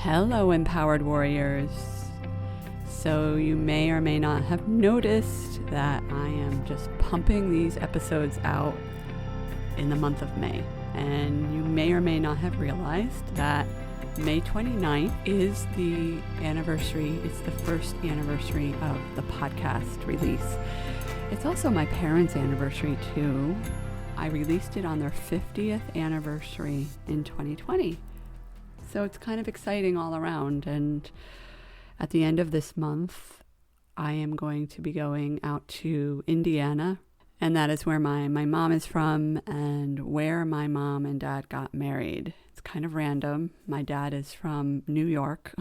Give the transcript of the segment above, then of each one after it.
Hello, empowered warriors. So you may or may not have noticed that I am just pumping these episodes out in the month of May. And you may or may not have realized that May 29th is the anniversary. It's the first anniversary of the podcast release. It's also my parents' anniversary too. I released it on their 50th anniversary in 2020. So it's kind of exciting all around. And at the end of this month, I am going to be going out to Indiana. And that is where my mom is from and where my mom and dad got married. It's kind of random. My dad is from New York.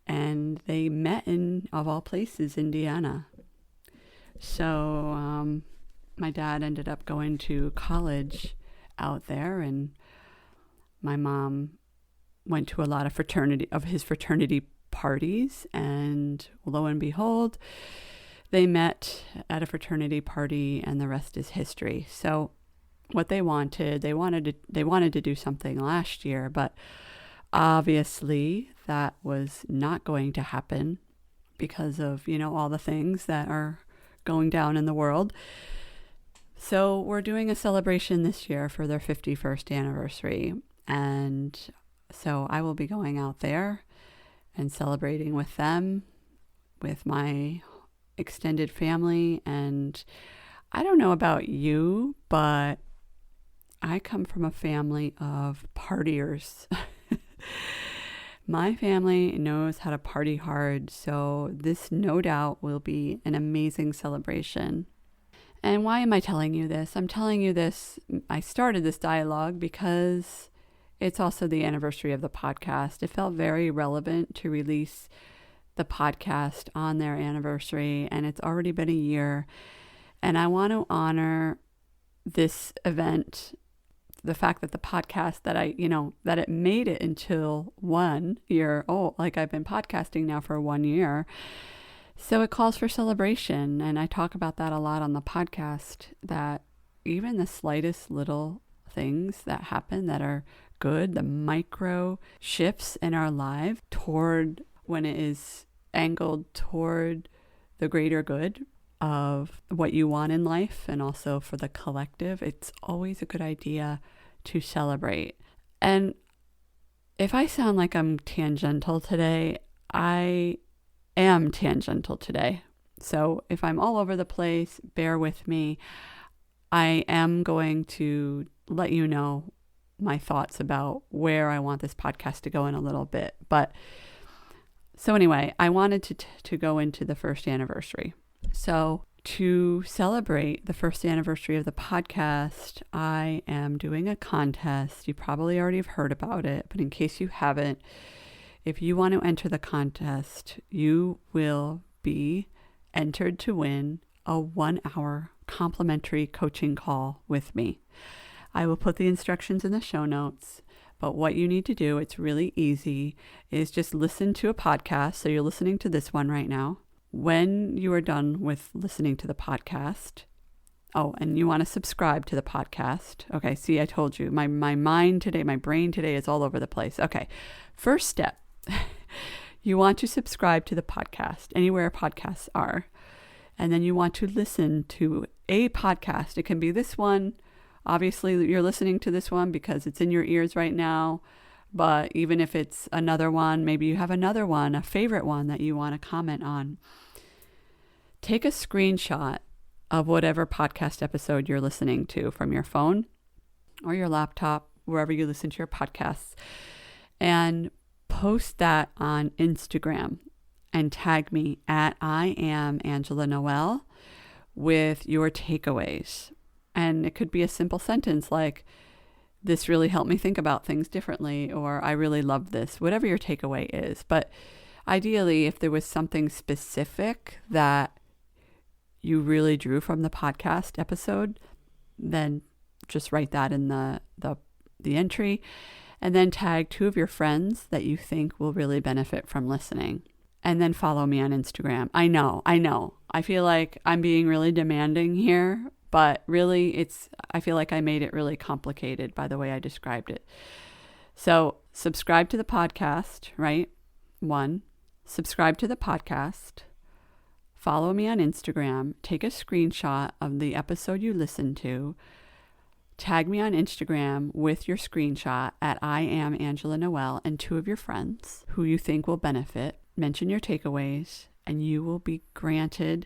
And they met in, of all places, Indiana. So my dad ended up going to college out there, and my mom went to a lot of his fraternity parties, and lo and behold, they met at a fraternity party, and the rest is history. So what they wanted to do something last year, but obviously that was not going to happen because of, all the things that are going down in the world. So we're doing a celebration this year for their 51st anniversary, and so I will be going out there and celebrating with them, with my extended family. And I don't know about you, but I come from a family of partiers. My family knows how to party hard, so this no doubt will be an amazing celebration. And why am I telling you this? I'm telling you this, I started this dialogue because it's also the anniversary of the podcast. It felt very relevant to release the podcast on their anniversary, and it's already been a year. And I want to honor this event, the fact that the podcast that it made it until 1 year old. Like, I've been podcasting now for 1 year. So it calls for celebration. And I talk about that a lot on the podcast, that even the slightest little things that happen that are good, the micro shifts in our life toward, when it is angled toward the greater good of what you want in life and also for the collective, it's always a good idea to celebrate. And if I sound like I'm tangential today, I am tangential today. So if I'm all over the place, bear with me. I am going to let you know my thoughts about where I want this podcast to go in a little bit. But so anyway, I wanted to go into the first anniversary. So to celebrate the first anniversary of the podcast, I am doing a contest. You probably already have heard about it, but in case you haven't, if you want to enter the contest, you will be entered to win a 1-hour complimentary coaching call with me. I will put the instructions in the show notes, but what you need to do, it's really easy, is just listen to a podcast. So you're listening to this one right now. When you are done with listening to the podcast, and you want to subscribe to the podcast. Okay, see, I told you, my mind today, my brain today is all over the place. Okay, first step, you want to subscribe to the podcast, anywhere podcasts are. And then you want to listen to a podcast. It can be this one. Obviously, you're listening to this one because it's in your ears right now. But even if it's another one, maybe you have another one, a favorite one that you want to comment on. Take a screenshot of whatever podcast episode you're listening to from your phone or your laptop, wherever you listen to your podcasts, and post that on Instagram and tag me at I am Angela Noel with your takeaways. And it could be a simple sentence like, this really helped me think about things differently, or I really love this, whatever your takeaway is. But ideally, if there was something specific that you really drew from the podcast episode, then just write that in the entry, and then tag 2 of your friends that you think will really benefit from listening. And then follow me on Instagram. I know. I feel like I'm being really demanding here, but really I feel like I made it really complicated by the way I described it. So subscribe to the podcast, right? 1, subscribe to the podcast, follow me on Instagram, take a screenshot of the episode you listened to, tag me on Instagram with your screenshot at I am Angela Noel and 2 of your friends who you think will benefit. Mention your takeaways and you will be granted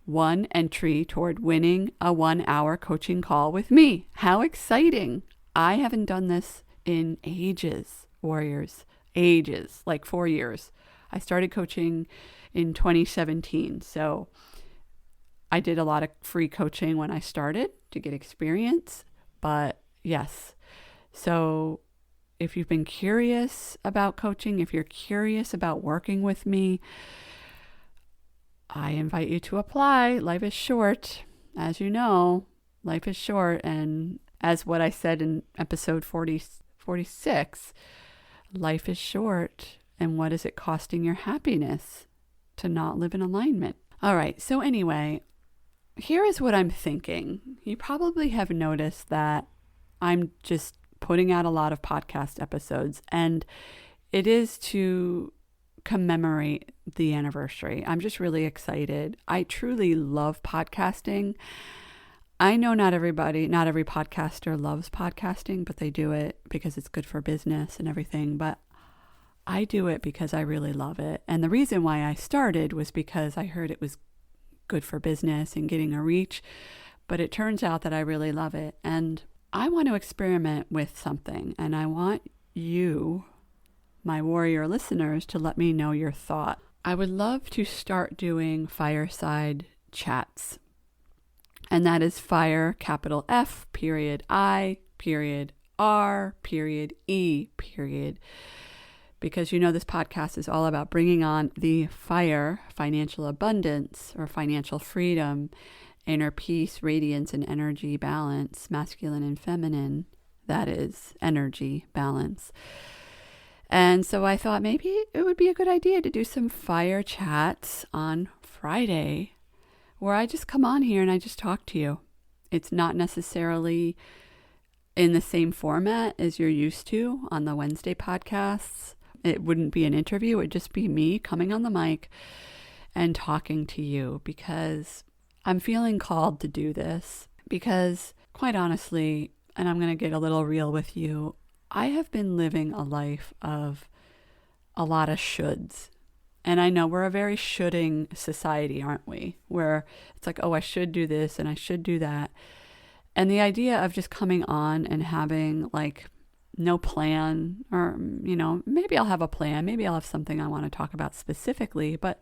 1 entry toward winning a 1-hour coaching call with me. How exciting! I haven't done this in ages, warriors. Ages, like 4 years. I started coaching in 2017. So I did a lot of free coaching when I started to get experience. But yes, so if you've been curious about coaching, if you're curious about working with me, I invite you to apply. Life is short. As you know, life is short. And as what I said in episode 46, life is short. And what is it costing your happiness to not live in alignment? All right. So anyway, here is what I'm thinking. You probably have noticed that I'm just putting out a lot of podcast episodes, and it is to commemorate the anniversary. I'm just really excited. I truly love podcasting. I know not every podcaster loves podcasting, but they do it because it's good for business and everything. But I do it because I really love it. And the reason why I started was because I heard it was good for business and getting a reach. But it turns out that I really love it. And I want to experiment with something. And I want you, my warrior listeners, to let me know your thought. I would love to start doing fireside chats. And that is fire, capital F, period I, period R, period E, period. Because you know this podcast is all about bringing on the fire, financial abundance or financial freedom, inner peace, radiance, and energy balance, masculine and feminine. That is energy balance. And so I thought maybe it would be a good idea to do some fire chats on Friday where I just come on here and I just talk to you. It's not necessarily in the same format as you're used to on the Wednesday podcasts. It wouldn't be an interview. It would just be me coming on the mic and talking to you because I'm feeling called to do this because quite honestly, and I'm going to get a little real with you, I have been living a life of a lot of shoulds. And I know we're a very shoulding society, aren't we? Where it's like, oh, I should do this and I should do that. And the idea of just coming on and having like no plan, or, you know, maybe I'll have a plan. Maybe I'll have something I want to talk about specifically, but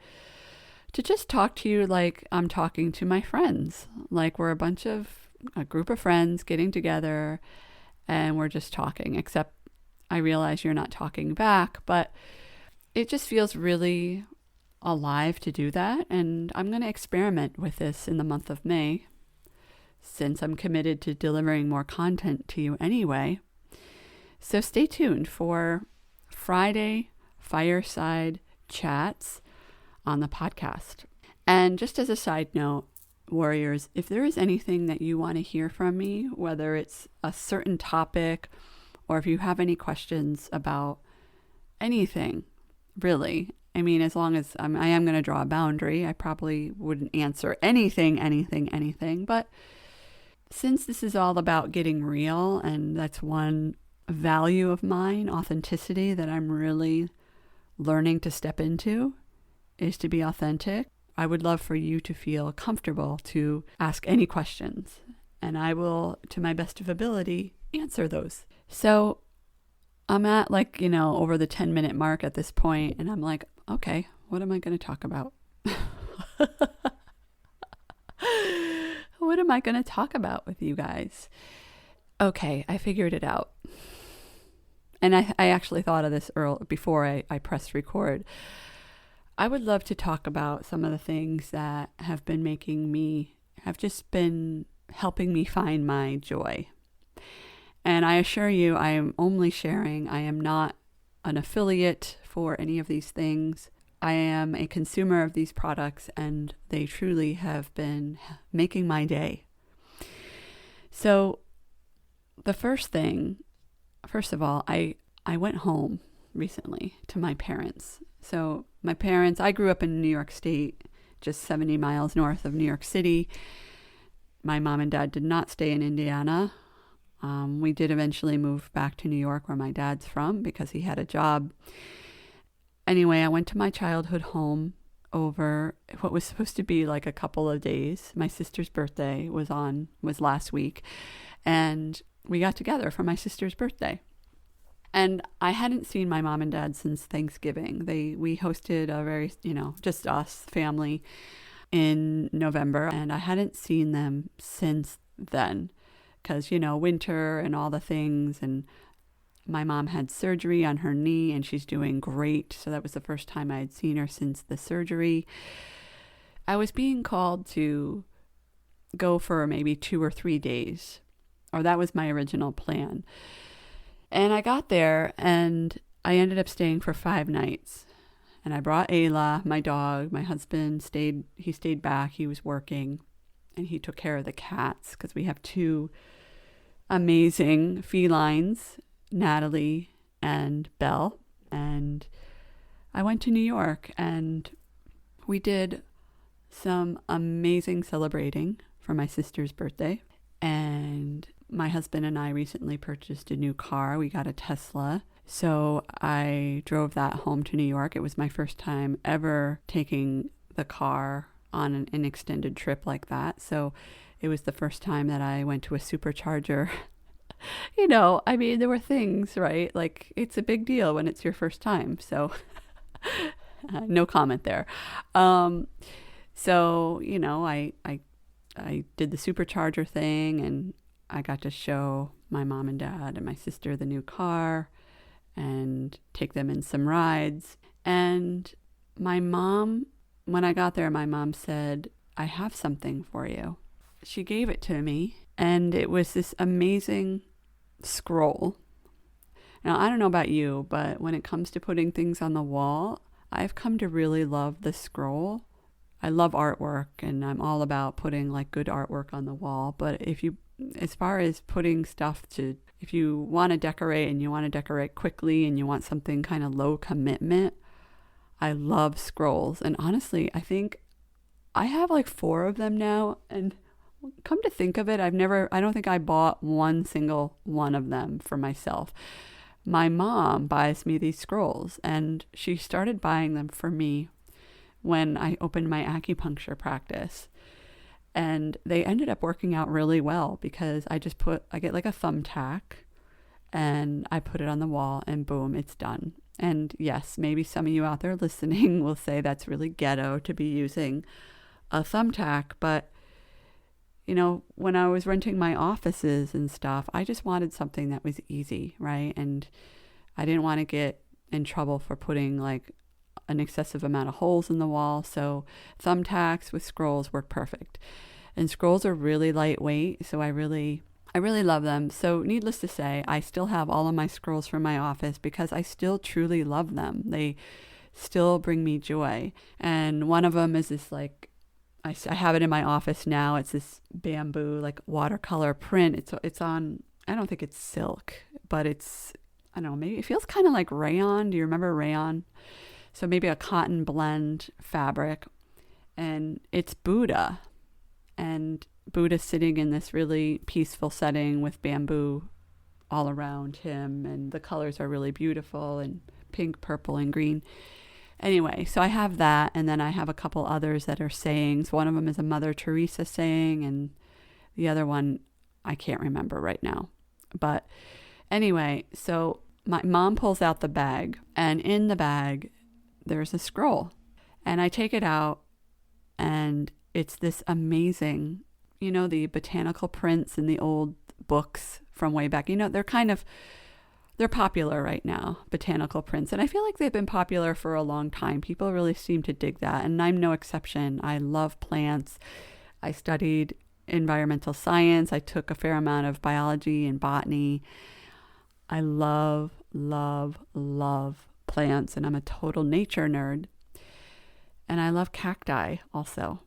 to just talk to you like I'm talking to my friends, like we're a group of friends getting together and we're just talking, except I realize you're not talking back, but it just feels really alive to do that. And I'm going to experiment with this in the month of May, since I'm committed to delivering more content to you anyway. So stay tuned for Friday Fireside Chats on the podcast. And just as a side note, warriors, if there is anything that you want to hear from me, whether it's a certain topic or if you have any questions about anything, really, I mean, as long as I am going to draw a boundary, I probably wouldn't answer anything. But since this is all about getting real, and that's one value of mine, authenticity, that I'm really learning to step into, is to be authentic. I would love for you to feel comfortable to ask any questions, and I will, to my best of ability, answer those. So I'm at over the 10-minute mark at this point, and I'm like, okay, what am I going to talk about? What am I going to talk about with you guys? Okay, I figured it out. And I actually thought of this before I pressed record. I would love to talk about some of the things that have just been helping me find my joy. And I assure you, I am only sharing. I am not an affiliate for any of these things. I am a consumer of these products, and they truly have been making my day. So the first of all, I went home recently to my parents. So my parents, I grew up in New York State, just 70 miles north of New York City. My mom and dad did not stay in Indiana. We did eventually move back to New York, where my dad's from, because he had a job. Anyway, I went to my childhood home over what was supposed to be like a couple of days. My sister's birthday was last week, and we got together for my sister's birthday. And I hadn't seen my mom and dad since Thanksgiving. We hosted a very, just us family in November, and I hadn't seen them since then because, winter and all the things. And my mom had surgery on her knee and she's doing great. So that was the first time I had seen her since the surgery. I was being called to go for maybe 2 or 3 days, or that was my original plan. And I got there and I ended up staying for 5 nights. And I brought Ayla, my dog. My husband stayed back. He was working and he took care of the cats because we have 2 amazing felines, Natalie and Belle. And I went to New York and we did some amazing celebrating for my sister's birthday. And my husband and I recently purchased a new car. We got a Tesla. So I drove that home to New York. It was my first time ever taking the car on an extended trip like that. So it was the first time that I went to a supercharger. There were things, right? Like, it's a big deal when it's your first time. So no comment there. I did the supercharger thing and I got to show my mom and dad and my sister the new car and take them in some rides. And my mom, when I got there, my mom said, "I have something for you." She gave it to me and it was this amazing scroll. Now, I don't know about you, but when it comes to putting things on the wall, I've come to really love the scroll. I love artwork and I'm all about putting like good artwork on the wall. But as far as putting stuff if you want to decorate and you want to decorate quickly and you want something kind of low commitment, I love scrolls. And honestly, I think I have like 4 of them now. And come to think of it, I don't think I bought one single one of them for myself. My mom buys me these scrolls and she started buying them for me when I opened my acupuncture practice. And they ended up working out really well because I get like a thumbtack and I put it on the wall and boom, it's done. And yes, maybe some of you out there listening will say that's really ghetto to be using a thumbtack, but when I was renting my offices and stuff, I just wanted something that was easy, right? And I didn't want to get in trouble for putting like an excessive amount of holes in the wall. So thumbtacks with scrolls work perfect. And scrolls are really lightweight, so I really love them. So needless to say, I still have all of my scrolls from my office because I still truly love them. They still bring me joy. And one of them is this like, I have it in my office now. It's this bamboo like watercolor print. It's on, I don't think it's silk, but it's, I don't know, maybe it feels kind of like rayon. Do you remember rayon? So maybe a cotton blend fabric. And it's Buddha. And Buddha's sitting in this really peaceful setting with bamboo all around him. And the colors are really beautiful and pink, purple, and green. Anyway, so I have that, and then I have a couple others that are sayings. One of them is a Mother Teresa saying, and the other one I can't remember right now. But anyway, so my mom pulls out the bag, and in the bag, there's a scroll. And I take it out, and it's this amazing, the botanical prints in the old books from way back. They're popular right now, botanical prints. And I feel like they've been popular for a long time. People really seem to dig that. And I'm no exception. I love plants. I studied environmental science. I took a fair amount of biology and botany. I love, love, love plants. And I'm a total nature nerd. And I love cacti also.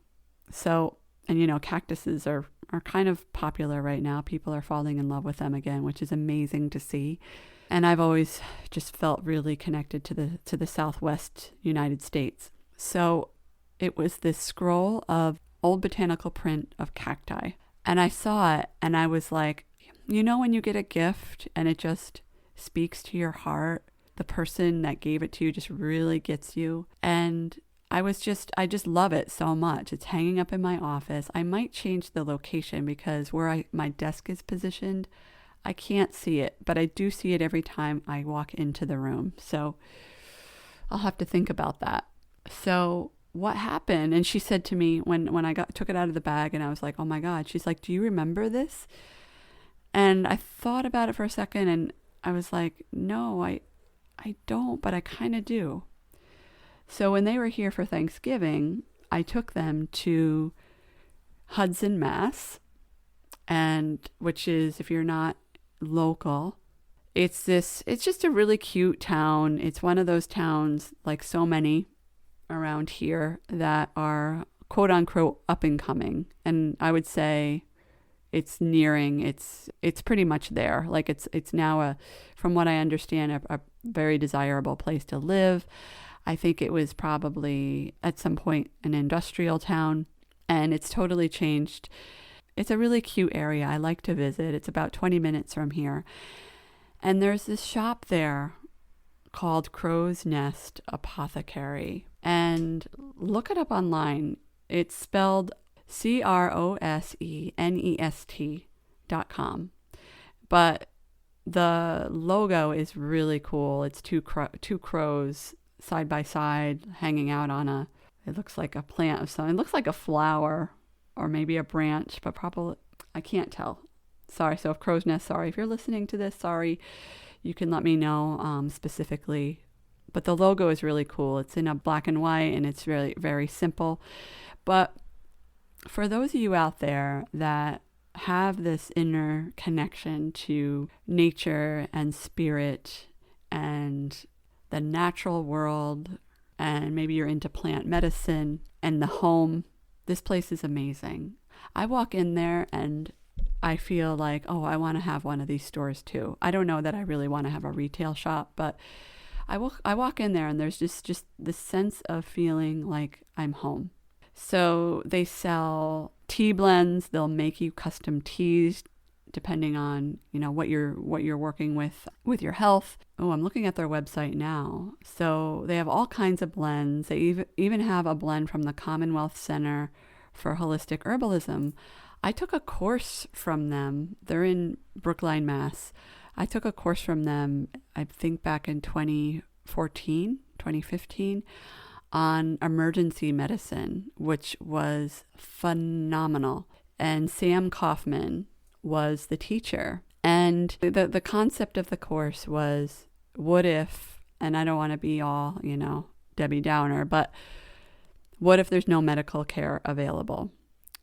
So, and cactuses are are kind of popular right now. People are falling in love with them again, which is amazing to see. And I've always just felt really connected to the Southwest United States. So it was this scroll of old botanical print of cacti. And I saw it and I was like, you know, when you get a gift and it just speaks to your heart, the person that gave it to you just really gets you. And I just love it so much. It's hanging up in my office. I might change the location because where my desk is positioned, I can't see it, but I do see it every time I walk into the room. So I'll have to think about that. So what happened? And she said to me when I took it out of the bag and I was like, oh my God, she's like, do you remember this? And I thought about it for a second and I was like, no, I don't, but I kind of do. So when they were here for Thanksgiving, I took them to Hudson, Mass, and which is, if you're not local, it's just a really cute town. It's one of those towns, like so many around here, that are quote unquote up and coming. And I would say it's nearing, it's pretty much there. Like it's now from what I understand, a very desirable place to live. I think it was probably at some point an industrial town, and it's totally changed. It's a really cute area. I like to visit. It's about 20 minutes from here. And there's this shop there called Crow's Nest Apothecary. And look it up online. It's spelled CROSENEST.com. But the logo is really cool. It's two crows side by side hanging out on it looks like a plant of something. It looks like a flower or maybe a branch, but probably, I can't tell. Sorry. So if Crow's Nest, sorry. If you're listening to this, sorry. You can let me know specifically. But the logo is really cool. It's in a black and white and it's really very simple. But for those of you out there that have this inner connection to nature and spirit and the natural world, and maybe you're into plant medicine and the home, this place is amazing. I walk in there and I feel like, oh, I want to have one of these stores too. I don't know that I really want to have a retail shop, but I walk in there and there's just this sense of feeling like I'm home. So they sell tea blends. They'll make you custom teas depending on, what you're working with your health. Oh, I'm looking at their website now. So they have all kinds of blends. They even have a blend from the Commonwealth Center for Holistic Herbalism. I took a course from them. They're in Brookline, Mass. I took a course from them, I think back in 2015, on emergency medicine, which was phenomenal. And Sam Kaufman was the teacher. And the concept of the course was, what if, and I don't want to be all, Debbie Downer, but what if there's no medical care available?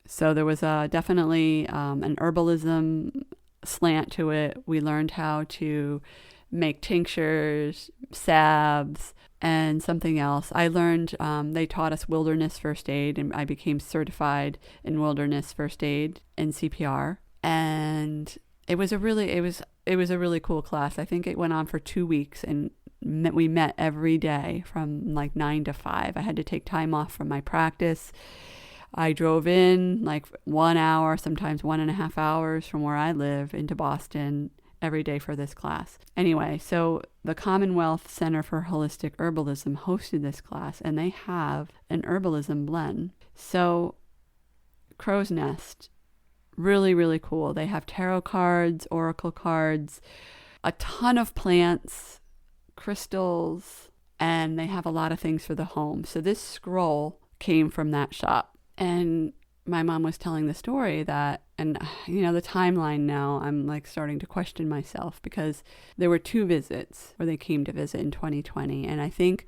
So there was definitely an herbalism slant to it. We learned how to make tinctures, salves, and something else. I learned, they taught us wilderness first aid, and I became certified in wilderness first aid and CPR. And it was a really cool class. I think it went on for 2 weeks, and we met every day from like 9 to 5. I had to take time off from my practice. I drove in like 1 hour, sometimes 1.5 hours from where I live into Boston every day for this class. Anyway, so the Commonwealth Center for Holistic Herbalism hosted this class, and they have an herbalism blend. So Crow's Nest, really, really cool. They have tarot cards, oracle cards, a ton of plants, crystals, and they have a lot of things for the home. So this scroll came from that shop. And my mom was telling the story that, and the timeline now, I'm like starting to question myself, because there were 2 visits where they came to visit in 2020. And I think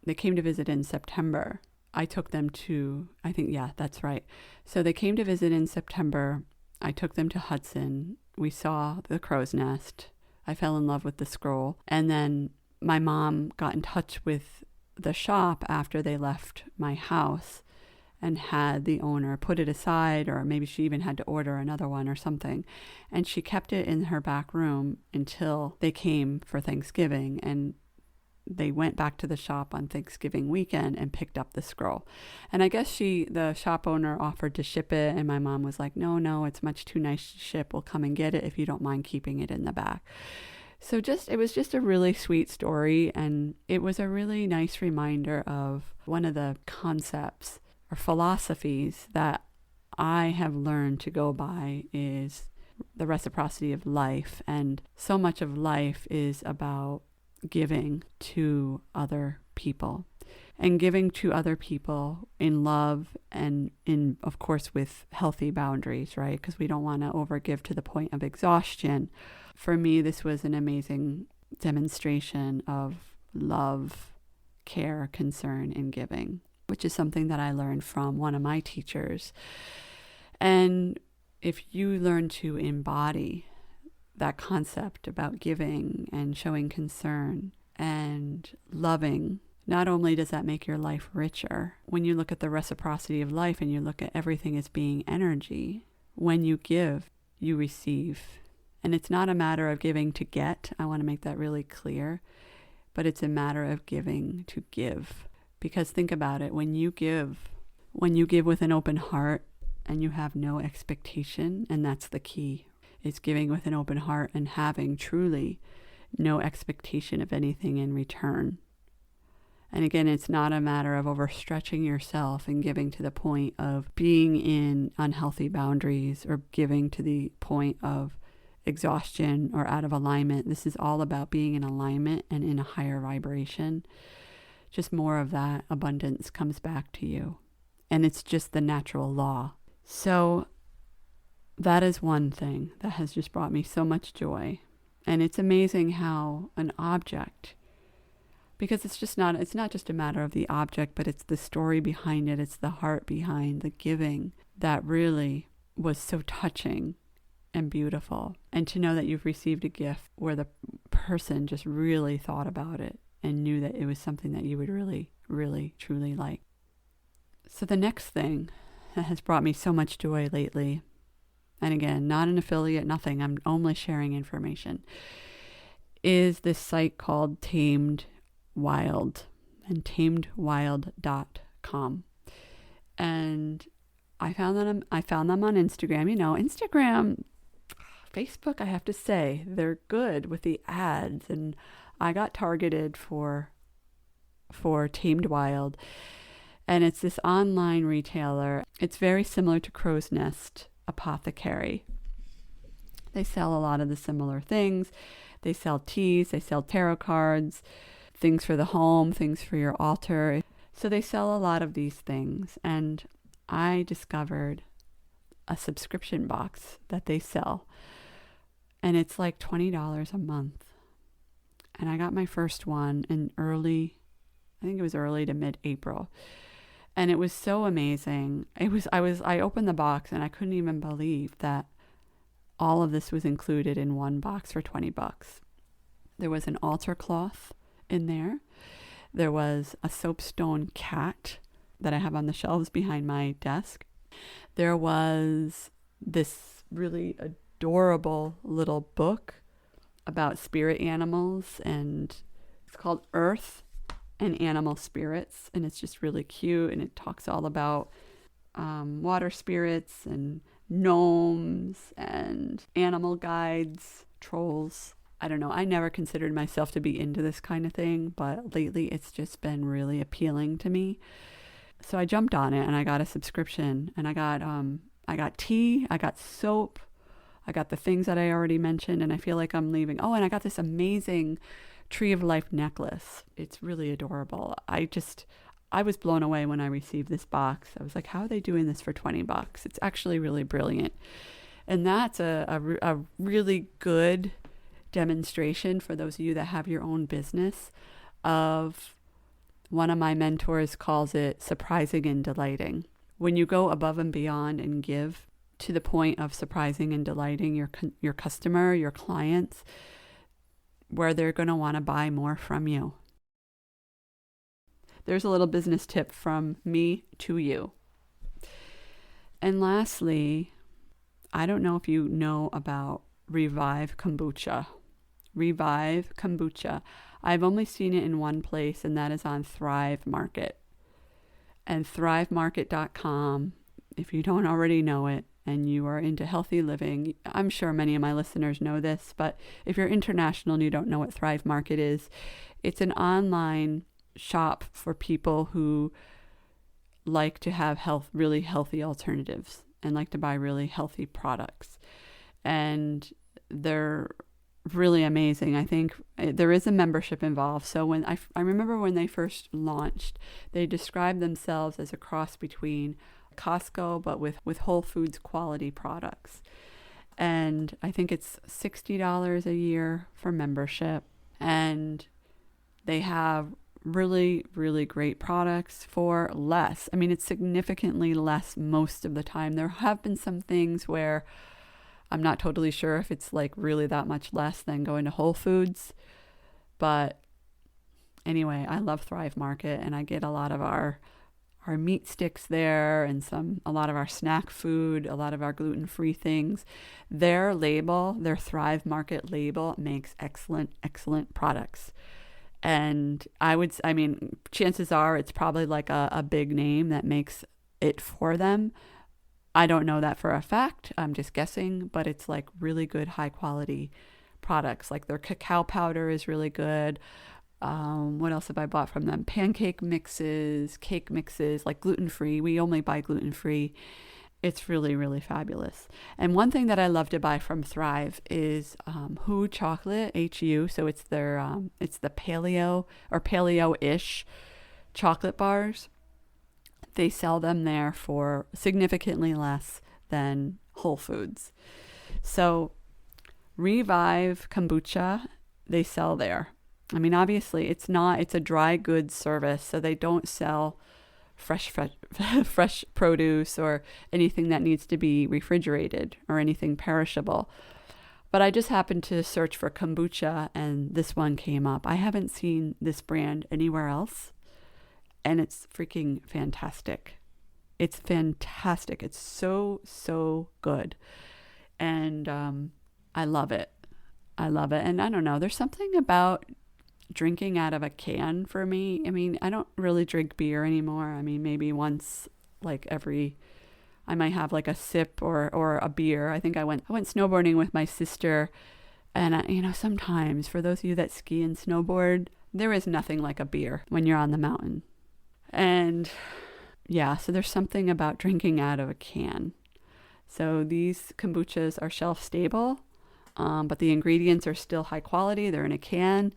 they came to visit in September. I took them to, that's right. So they came to visit in September. I took them to Hudson. We saw the Crow's Nest. I fell in love with the scroll. And then my mom got in touch with the shop after they left my house. and had the owner put it aside, or maybe she even had to order another one or something. And she kept it in her back room until they came for Thanksgiving, and they went back to the shop on Thanksgiving weekend and picked up the scroll. And I guess the shop owner offered to ship it, and my mom was like, no, it's much too nice to ship. We'll come and get it if you don't mind keeping it in the back. So it was just a really sweet story, and it was a really nice reminder of one of the concepts or philosophies that I have learned to go by is the reciprocity of life. And so much of life is about giving to other people, and giving to other people in love and in, of course, with healthy boundaries, right? Because we don't want to overgive to the point of exhaustion. For me, this was an amazing demonstration of love, care, concern, and giving, which is something that I learned from one of my teachers. And if you learn to embody that concept about giving and showing concern and loving, not only does that make your life richer, when you look at the reciprocity of life and you look at everything as being energy, when you give, you receive. And it's not a matter of giving to get. I want to make that really clear. But it's a matter of giving to give. Because think about it, when you give with an open heart and you have no expectation, and that's the key, is giving with an open heart and having truly no expectation of anything in return. And again, it's not a matter of overstretching yourself and giving to the point of being in unhealthy boundaries or giving to the point of exhaustion or out of alignment. This is all about being in alignment and in a higher vibration. Just more of that abundance comes back to you. And it's just the natural law. So that is one thing that has just brought me so much joy. And it's amazing how an object, because it's not just a matter of the object, but it's the story behind it. It's the heart behind the giving that really was so touching and beautiful. And to know that you've received a gift where the person just really thought about it and knew that it was something that you would really, really, truly like. So the next thing that has brought me so much joy lately, and again, not an affiliate, nothing, I'm only sharing information, is this site called Tamed Wild and tamedwild.com. And I found them on Instagram. Instagram, Facebook, I have to say, they're good with the ads, and I got targeted for Tamed Wild. And it's this online retailer. It's very similar to Crow's Nest Apothecary. They sell a lot of the similar things. They sell teas, they sell tarot cards, things for the home, things for your altar. So they sell a lot of these things. And I discovered a subscription box that they sell. And it's like $20 a month. And I got my first one in early to mid-April. And it was so amazing. I opened the box and I couldn't even believe that all of this was included in one box for $20. There was an altar cloth in there. There was a soapstone cat that I have on the shelves behind my desk. There was this really adorable little book about spirit animals, and it's called Earth and Animal Spirits, and it's just really cute, and it talks all about water spirits and gnomes and animal guides, trolls. I don't know. I never considered myself to be into this kind of thing, but lately it's just been really appealing to me. So I jumped on it and I got a subscription, and I got tea, I got soap, I got the things that I already mentioned, and I feel like I'm leaving. Oh, and I got this amazing Tree of Life necklace. It's really adorable. I was blown away when I received this box. I was like, how are they doing this for $20? It's actually really brilliant. And that's a really good demonstration for those of you that have your own business of, one of my mentors calls it surprising and delighting. When you go above and beyond and give to the point of surprising and delighting your customer, your clients, where they're going to want to buy more from you. There's a little business tip from me to you. And lastly, I don't know if you know about Revive Kombucha. Revive Kombucha. I've only seen it in one place, and that is on Thrive Market. And thrivemarket.com, if you don't already know it and you are into healthy living, I'm sure many of my listeners know this, but if you're international and you don't know what Thrive Market is, it's an online shop for people who like to have really healthy alternatives and like to buy really healthy products. And they're really amazing. I think there is a membership involved. So when I remember when they first launched, they described themselves as a cross between Costco, but with Whole Foods quality products. And I think it's $60 a year for membership. And they have really, really great products for less. I mean, it's significantly less most of the time. There have been some things where I'm not totally sure if it's like really that much less than going to Whole Foods. But anyway, I love Thrive Market, and I get a lot of our meat sticks there and a lot of our snack food, a lot of our gluten-free things. Their Thrive Market label makes excellent products. And chances are it's probably like a big name that makes it for them. I don't know that for a fact. I'm just guessing, but it's like really good, high quality products. Like their cacao powder is really good. What else have I bought from them? Pancake mixes, cake mixes, like gluten-free. We only buy gluten-free. It's really, really fabulous. And one thing that I love to buy from Thrive is Hu chocolate, HU. So it's it's the paleo or paleo-ish chocolate bars. They sell them there for significantly less than Whole Foods. So Revive Kombucha, they sell there. I mean, obviously it's a dry goods service, so they don't sell fresh produce or anything that needs to be refrigerated or anything perishable. But I just happened to search for kombucha and this one came up. I haven't seen this brand anywhere else, and it's freaking fantastic. It's fantastic. It's so good. And I love it. And I don't know, there's something about drinking out of a can for me. I mean, I don't really drink beer anymore. I mean, maybe once I might have like a sip or a beer. I think I went snowboarding with my sister, and sometimes for those of you that ski and snowboard, there is nothing like a beer when you're on the mountain. And yeah, so there's something about drinking out of a can. So these kombuchas are shelf stable, but the ingredients are still high quality. They're in a can.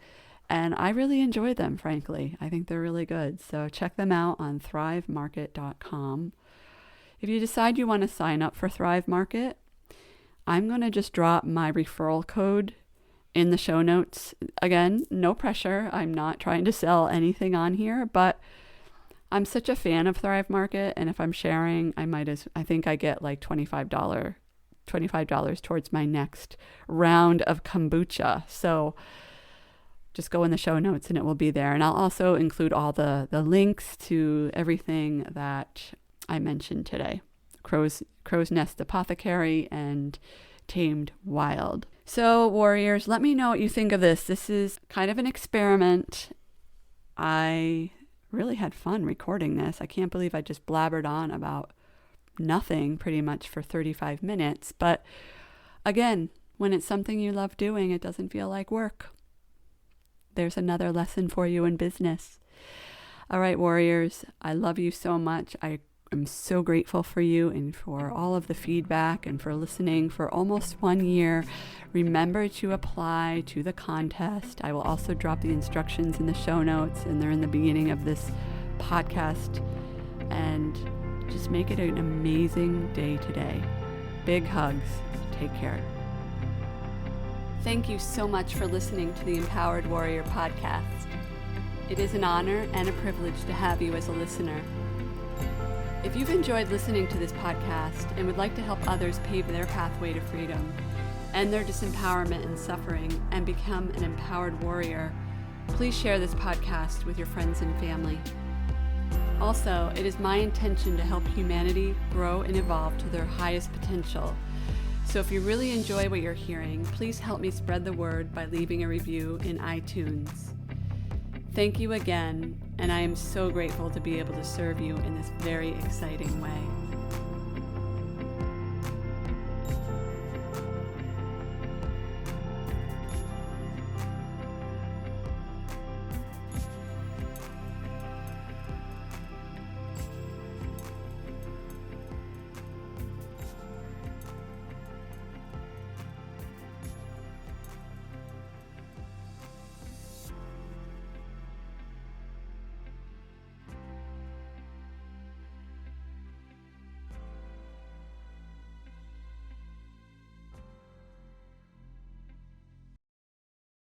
And I really enjoy them, frankly. I think they're really good. So check them out on thrivemarket.com. If you decide you want to sign up for Thrive Market, I'm going to just drop my referral code in the show notes. Again, no pressure. I'm not trying to sell anything on here, but I'm such a fan of Thrive Market. And if I'm sharing, I think I get like $25 towards my next round of kombucha. So just go in the show notes and it will be there. And I'll also include all the links to everything that I mentioned today. Crow's Nest Apothecary and Tamed Wild. So warriors, let me know what you think of this. This is kind of an experiment. I really had fun recording this. I can't believe I just blabbered on about nothing pretty much for 35 minutes. But again, when it's something you love doing, it doesn't feel like work. There's another lesson for you in business. All right, warriors, I love you so much. I'm so grateful for you and for all of the feedback and for listening for almost 1 year. Remember to apply to the contest. I will also drop the instructions in the show notes, and they're in the beginning of this podcast. And just make it an amazing day today. Big hugs. Take care. Thank you so much for listening to the Empowered Warrior podcast. It is an honor and a privilege to have you as a listener. If you've enjoyed listening to this podcast and would like to help others pave their pathway to freedom, end their disempowerment and suffering, and become an empowered warrior, please share this podcast with your friends and family. Also, it is my intention to help humanity grow and evolve to their highest potential. So if you really enjoy what you're hearing, please help me spread the word by leaving a review in iTunes. Thank you again, and I am so grateful to be able to serve you in this very exciting way.